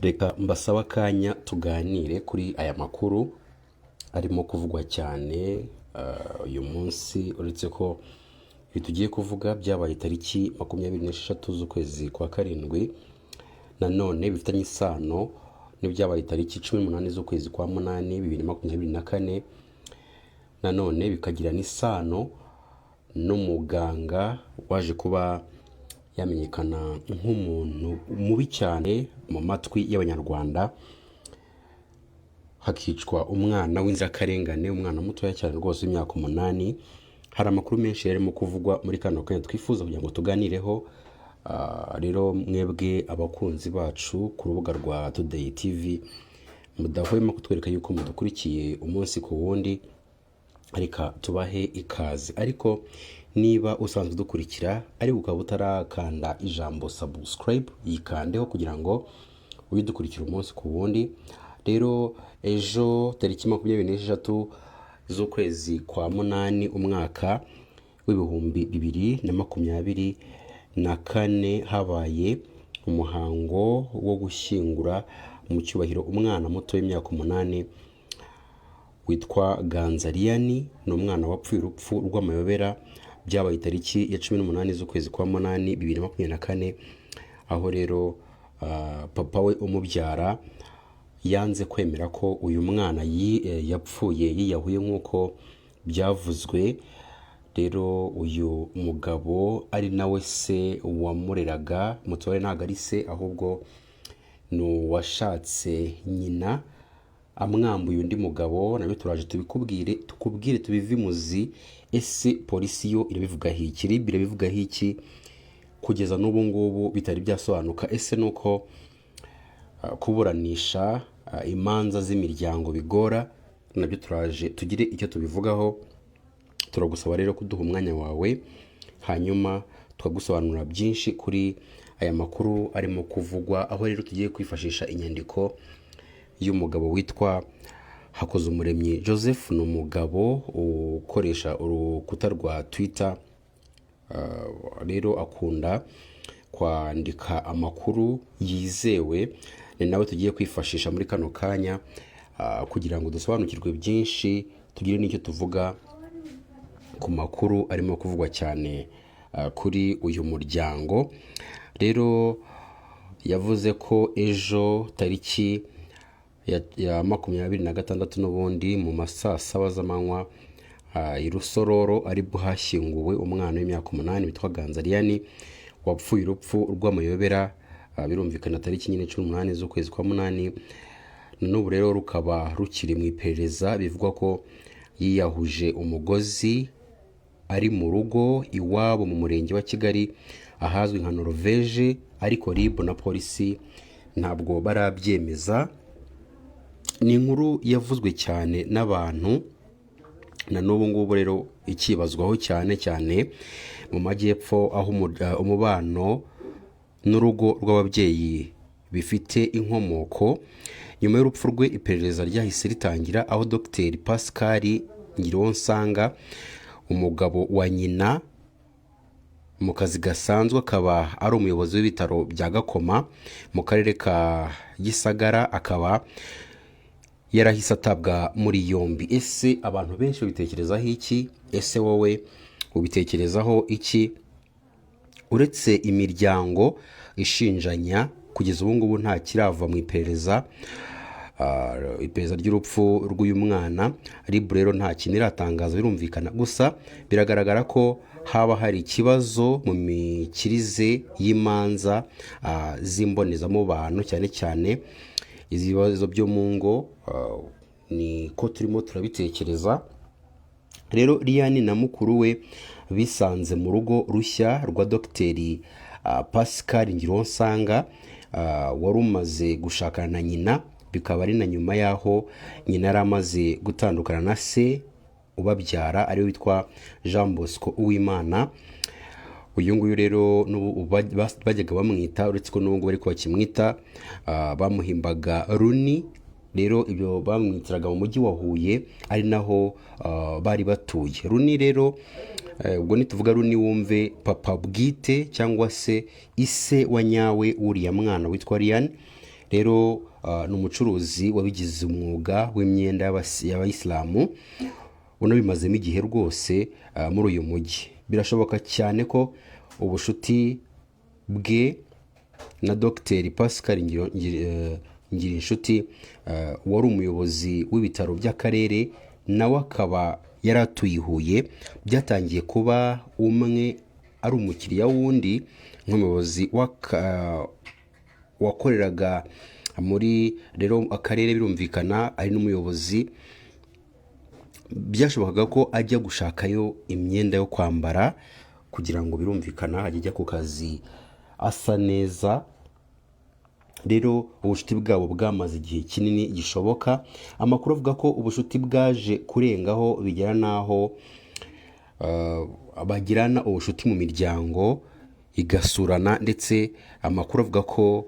reka mbasaba akanya tuganire kuri aya makuru arimo kuvugwa cyane uyu munsi, uretse ko ibi tugiye kuvuga byabaye tariki 26 z'ukwezi kwa karindwi, nanone bifitanye isano n'ibyabaye tariki 18 z'ukwezi kwa munani 2024, nanone bikagira n'isano n'umuganga waje kuba yamenyekana nk'umuntu mubi cyane mu matwi y'abanyarwanda, hakicwa umwana w'inzirakarengane, umwana mutoya cyane rwose w'imyaka 8. Hari amakuru menshi yarimo kuvugwa muri kano kanya twifuza kugira ngo tuganireho. Rero mwebwe abakunzi bacu ku rubuga rwa Today TV mudahwema kutwereka yuko mudukurikiye umunsi ku wundi, reka tubahe ikaze. Ariko niba usanzwe dukurikira ariko ukaba utarakanda ijambo subscribe, yikandeho kugira ngo ubidukurikire umunsi ku wundi. Rero ejo tariki 26 z'ukwezi kwa munani umwaka w'ibihumbi 2024 habaye umuhango wo gushyingura mu cyubahiro umwana muto w'imyaka 8 witwa Ganza Lilian. Ni umwana wapfuye urupfu rw'amayobera, byabaye tariki ya 18 z'ukwezi kwa munani 2024, aho rero papa we umubyara yanze kwemera ko uyu mwana yapfuye yiyahuye nk'uko byavuzwe. Rero uyu mugabo ari nawe se wamureraga, mutore ntabwo ari se ahubwo ni uwashatse nyina amwambuye undi mugabo. nabyo turaje tukubwire tubive imuzi. Ese polisi yo irabivugaho iki, RIB irabivugaho iki? Kugeza n'ubu ngubu bitari byasobanuka. Ese nuko kuburanisha imanza z'imiryango bigora? Nabyo turaje tugire icyo tubivugaho. Turagusaba rero kuduha umwanya wawe, hanyuma tukagusobanurira byinshi kuri aya makuru arimo kuvugwa, aho rero tugiye kwifashisha inyandiko y'umugabo witwa Hakozumuremyi Joseph. Ni umugabo ukoresha urukuta rwa Twitter, rero akunda kwandika amakuru yizewe. Ni nawe tugiye kwifashisha muri kano kanya kugira ngo dusobanukirwe byinshi, tugire n'icyo tuvuga ku makuru arimo kuvugwa cyane kuri uyu muryango. Rero yavuze ko ejo tariki ya 26 n'ubundi mu masaa 7 z'amanywa i Rusororo aribwo hashyinguwe umwana w'imyaka 8 witwa Ganza Lilian wapfuye urupfu rw'amayobera. Birumvikana tariki 18 z'ukwezi kwa munani. N'ubu rero rukaba rukiri mu iperereza, bivugwa ko yiyahuje umugozi ari mu rugo iwabo mu murenge wa Kigali ahazwi nka Norvege, ariko RIB na polisi ntabwo barabyemeza. Ni inkuru yavuzwe cyane n'abantu, na n'ubu ngubu rero ikibazwaho cyane cyane mu majyepfo, aho umubano n'urugo rw'ababyeyi bifite inkomoko. Nyuma y'urupfu rwe iperereza ryahise ritangira, aho Dr Pascal Ngironsanga, umugabo wa nyina mu kazi gasanzwe, akaba ari umuyobozi w'ibitaro bya Gakoma mu karere ka Gisagara, akaba yarahise atabwa muri yombi. Ese abantu benshi babitekerezaho iki? Ese wowe ubitekerezaho iki? Uretse imiryango ishinjanya, kugeza ubu ngubu nta kirava mu iperereza ry'urupfu rw'uyu mwana. RIB rero nta kintu iratangaza, birumvikana. Gusa biragaragara ko haba hari ikibazo mu mikirize y'imanza z'imbonezamubano, cyane cyane ibibazo byo mu ngo. Niko turimo turabitekereza. Rero Lilian na mukuru we bisanze mu rugo rushya rwa Dr Pascal Ngironsanga wari umaze gushakana na nyina, bikaba ari na nyuma yaho nyina yari amaze gutandukana na se ubabyara ari witwa Jean Bosco Uwimana. Uyu nguyu rero bajyaga bamwita, uretse ko n'ubu bari bakimwita, bamuhimbaga Runi. Rero ibyo bamwitiraga mu mujyi wa Huye, ari naho bari batuye. Runi rero ubwo nituvuga Runi wumve papa bwite cyangwa se ise wa nyawe uriya mwana witwa Lilian. rero ni umucuruzi wabigize umwuga w'imyenda y'abayisilamu unabimazemo igihe rwose muri uyu mujyi. Birashoboka cyane ko ubucuti bwe na Dr Pascal Ngirinshuti wari umuyobozi w'ibitaro by'akarere nawe akaba yari atuye i Huye, byatangiye kuba umwe ari umukiriya w'undi nk'umuyobozi wakoreraga muri rero akarere, birumvikana ari n'umuyobozi. Byashobokaga ko ajya gushakayo imyenda yo kwambara kugira ngo birumvikana ajya ku kazi asa neza. Rero ubucuti bwabo bwamaze igihe kinini gishoboka. Amakuru avuga ko ubucuti bwaje kurengaho bigera naho bagirana ubucuti mu miryango igasurana, ndetse amakuru avuga ko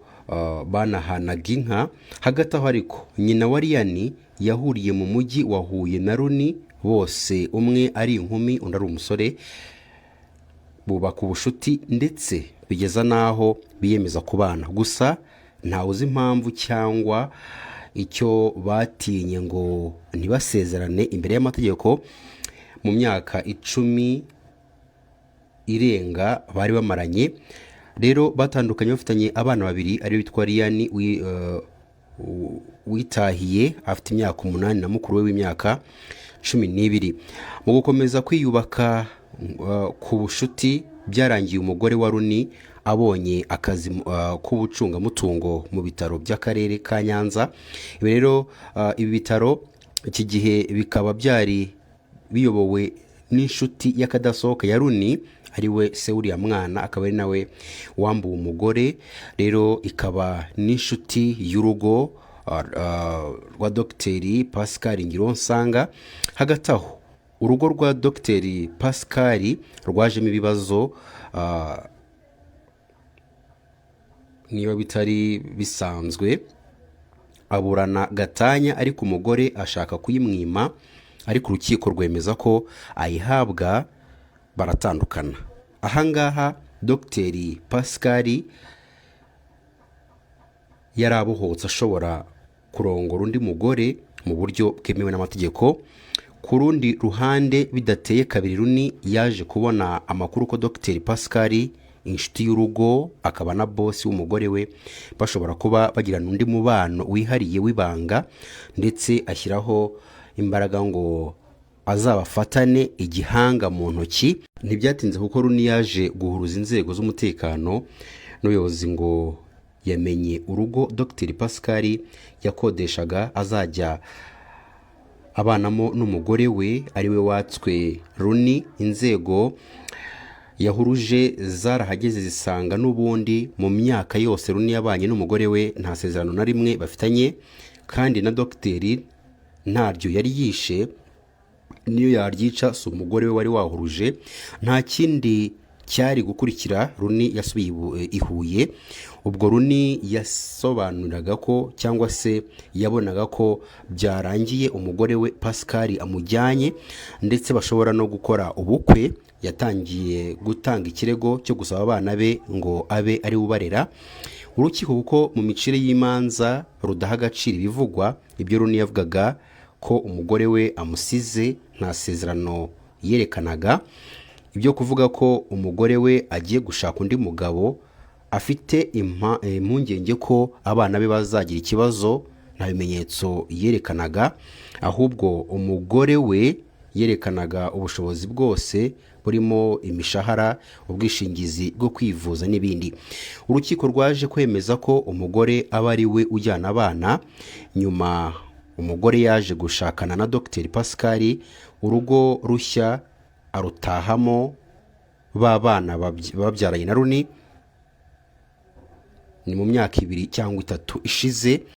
banahanaga inka. Hagati aho ariko nyina wa Ryan yahuriye mu mujyi wa Huye na Runi, bose umwe ari inkumi undi ari umusore, bubaka ubucuti ndetse bigeza naho biyemeza kubana. Gusa ntawe uzi impamvu cyangwa icyo batinye ngo ntibasezerane imbere y'amategeko. Mu myaka 10 irenga bari bamaranye, rero batandukanye bafitanye abana babiri, ari witwa Ryan witahiye afite imyaka 8 na mukuru we w'imyaka 12. Mu gukomeza kwiyubaka ku bucuti byarangiye umugore wa Runi abonye akazi k'ubucungamutungo mu bitaro by'akarere ka Nyanza. Rero ibi bitaro iki gihe bikaba byari biyobowe n'inshuti y'akadasohoka ya Runi, ari we se uriya mwana, akaba ari nawe wambuwe umugore. Rero ikaba n'inshuti y'urugo rwa Dr Pascal Ngironsanga. Hagati aho urugo rwa Dr Pascal rwajemo ibibazo niba bitari bisanzwe. Aburana gatanya, ariko umugore ashaka kuyimwima, ariko urukiko rwemeza ko ayihabwa, baratandukana. Ahangaha Dr Pascal yari abohotse ashobora kurongora undi mugore mu buryo bwemewe n'amategeko. Ku rundi ruhande bidateye kabiri, Runi yaje kubona amakuru ko Dr Pascal, inshuti y'urugo akaba na boss w'umugore we, bashobora kuba bagirana undi mubano wihariye w'ibanga, ndetse ashyiraho imbaraga ngo azabafatane igihanga mu ntoki. Ntibyatinze kuko Runi yaje guhuruza inzego z'umutekano n'ubuyobozi ngo yamenye urugo Dr Pascal yakodeshaga azajya abanamo n'umugore we, ari we watswe Runi. Inzego yahuruje zarahageze zisanga n'ubundi mu myaka yose Runi yabanye n'umugore we nta sezerano na rimwe bafitanye, kandi na Dr ntaryo yari yishe, niyo yaryica si umugore we wari wahuruje. Nta kindi cyari gukurikira. Runi yasubiye i Huye. Ubwo Runi yasobanuraga ko cyangwa se yabonaga ko byarangiye umugore we Pascal amujyanye, ndetse bashobora no gukora ubukwe. Yatangiye gutanga ikirego cyo gusaba abana be ngo abe ari ubarera. Urukiko kuko mu micire y'imanza rudaha agaciro ibivugwa, ibyo Runi yavugaga ko umugore we amusize nta sezerano yerekanaga. Ibyo kuvuga ko umugore we agiye gushaka undi mugabo afite impungenge ko abana be bazagira ikibazo, nta bimenyetso yerekanaga. Ahubwo umugore we yerekanaga ubushobozi bwose burimo imishahara, ubwishingizi bwo kwivuza n'ibindi. Urukiko rwaje kwemeza ko umugore aba ari we ujyana abana. Nyuma umugore yaje gushakana na Dr Pascal, urugo rushya arutahamo ba bana babyaranye na Runi. Ni mu myaka 2 cyangwa 3 ishize.